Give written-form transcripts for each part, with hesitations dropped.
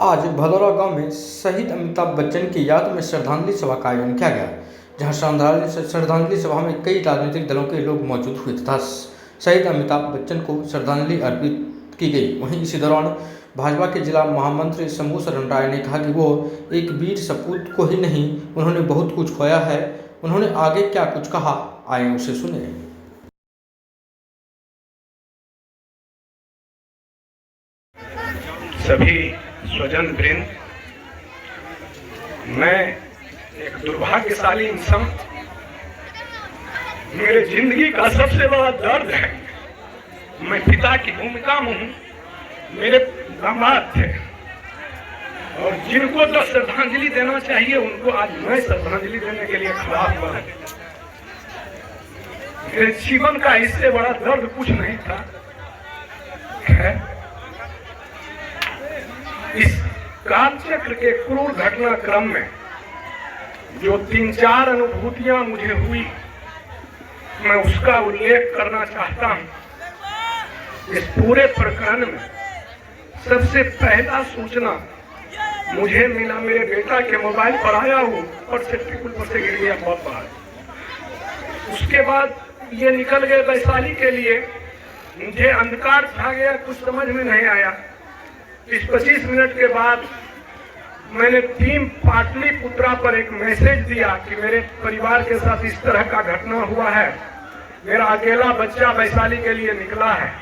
आज भदौरा गांव में शहीद अमिताभ बच्चन की याद में श्रद्धांजलि सभा का आयोजन किया गया, जहां श्रद्धांजलि सभा में कई राजनीतिक दलों के लोग मौजूद हुए तथा शहीद अमिताभ बच्चन को श्रद्धांजलि अर्पित की गई। वहीं इसी दौरान भाजपा के जिला महामंत्री शंभू शरण राय ने कहा कि वो एक वीर सपूत को ही नहीं, उन्होंने बहुत कुछ खोया है। उन्होंने आगे क्या कुछ कहा, आए उसे सुने। सभी स्वजन वृंद, मैं एक दुर्भाग्यशाली इंसान, मेरे जिंदगी का सबसे बड़ा दर्द है। मैं पिता की भूमिका में हूँ, मेरे दामाद थे और जिनको तो श्रद्धांजलि देना चाहिए उनको आज मैं श्रद्धांजलि देने के लिए खड़ा हुआ। मेरे जीवन का इससे बड़ा दर्द कुछ नहीं था। इस कालचक्र के क्रूर घटनाक्रम में जो 3-4 अनुभूतियां मुझे हुई, मैं उसका उल्लेख करना चाहता हूं। इस पूरे प्रकरण में सबसे पहला सूचना मुझे मिला, मेरे बेटा के मोबाइल पर आया हूं और सेफ्टी पुल पर से गिर गया बहुत बार। उसके बाद ये निकल गए वैशाली के लिए। मुझे अंधकार छा गया, कुछ समझ में नहीं आया। 20-25 मिनट के बाद मैंने टीम पाटलिपुत्रा पर एक मैसेज दिया कि मेरे परिवार के साथ इस तरह का घटना हुआ है, मेरा अकेला बच्चा वैशाली के लिए निकला है।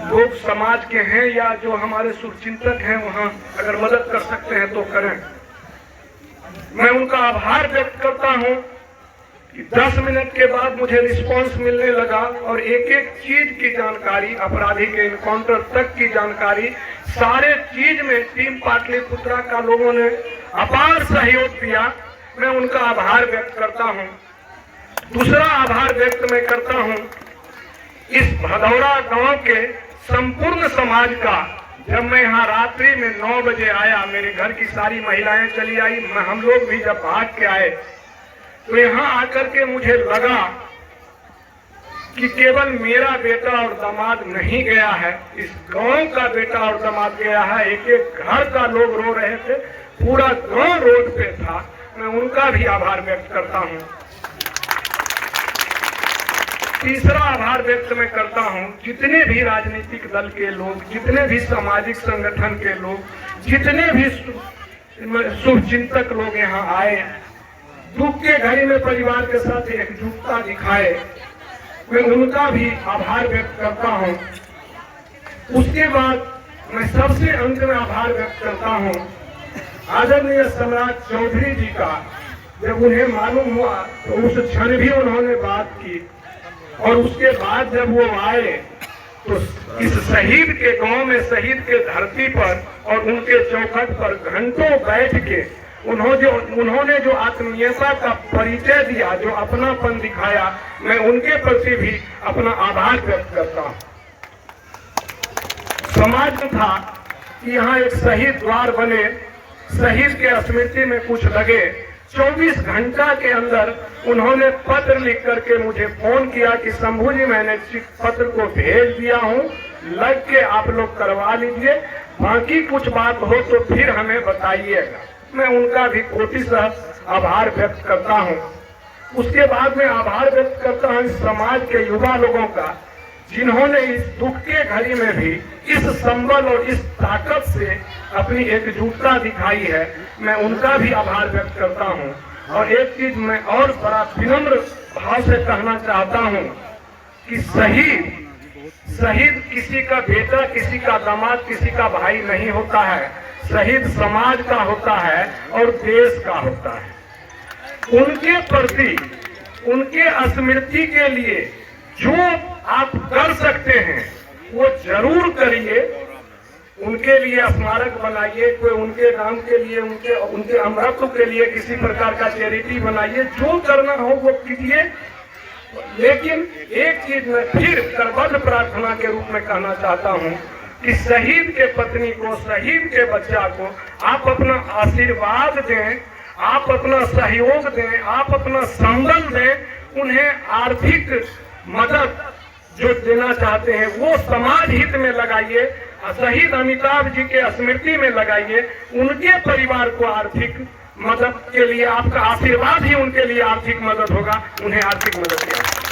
लोग समाज के हैं या जो हमारे शुभचिंतक हैं वहां अगर मदद कर सकते हैं तो करें। मैं उनका आभार व्यक्त करता हूं कि 10 मिनट के बाद मुझे रिस्पांस मिलने लगा और एक एक चीज की जानकारी, अपराधी के इनकाउंटर तक की जानकारी, सारे चीज में टीम पाटलिपुत्रा का लोगों ने अपार सहयोग दिया। मैं उनका आभार व्यक्त करता हूं। दूसरा आभार व्यक्त मैं करता हूं इस भदौरा गांव के संपूर्ण समाज का। जब मैं यहाँ रात्रि में 9 बजे आया, मेरे घर की सारी महिलाएं चली आई, हम लोग भी जब भाग के आए तो यहाँ आकर के मुझे लगा कि केवल मेरा बेटा और दामाद नहीं गया है, इस गांव का बेटा और दामाद गया है। एक एक घर का लोग रो रहे थे, पूरा गांव रोड पे था। मैं उनका भी आभार व्यक्त करता हूं। तीसरा आभार व्यक्त मैं करता हूं जितने भी राजनीतिक दल के लोग, जितने भी सामाजिक संगठन के लोग, जितने भी शुभचिंतक लोग यहाँ आए, दुख के घड़ी में परिवार के साथ एकजुटता दिखाए, मैं उनका भी आभार व्यक्त करता हूं। उसके बाद मैं सबसे अंत में आभार व्यक्त करता हूं आदरणीय सम्राट चौधरी जी का। जब उन्हें मालूम हुआ तो उस क्षण भी उन्होंने बात की और उसके बाद जब वो आए तो इस शहीद के गांव में, शहीद के धरती पर और उनके चौखट पर घंटों बैठ के उन्होंने जो आत्मीयता का परिचय दिया, जो अपनापन दिखाया, मैं उनके प्रति भी अपना आभार व्यक्त करता हूं। समाज में था कि यहाँ एक शहीद द्वार बने, शहीद के स्मृति में कुछ लगे। 24 घंटा के अंदर उन्होंने पत्र लिख करके मुझे फोन किया कि शंभू जी, मैंने पत्र को भेज दिया हूँ, लग के आप लोग करवा लीजिए, बाकी कुछ बात हो तो फिर हमें बताइएगा। मैं उनका भी कोटिशः आभार व्यक्त करता हूं। उसके बाद में आभार व्यक्त करता हूं समाज के युवा लोगों का, जिन्होंने इस दुख के घड़ी में भी इस संबल और इस ताकत से अपनी एकजुटता दिखाई है। मैं उनका भी आभार व्यक्त करता हूं। और एक चीज मैं और बड़ा विनम्र भाव से कहना चाहता हूं कि शहीद किसी का बेटा, किसी का दामाद, किसी का भाई नहीं होता है। शहीद समाज का होता है और देश का होता है। उनके प्रति, उनके स्मृति के लिए जो आप कर सकते हैं वो जरूर करिए। उनके लिए स्मारक बनाइए, कोई उनके नाम के लिए, उनके अमरत्व के लिए किसी प्रकार का चैरिटी बनाइए, जो करना हो वो कीजिए। लेकिन एक चीज मैं फिर करबद्ध प्रार्थना के रूप में कहना चाहता हूं कि शहीद के पत्नी को, शहीद के बच्चा को आप अपना आशीर्वाद दें, आप अपना सहयोग दें, आप अपना संबल दें। उन्हें आर्थिक मदद जो देना चाहते हैं वो समाज हित में लगाइए। शहीद अमिताभ जी के स्मृति में लगाइए। उनके परिवार को आर्थिक मदद के लिए आपका आशीर्वाद ही उनके लिए आर्थिक मदद होगा। उन्हें आर्थिक मदद किया।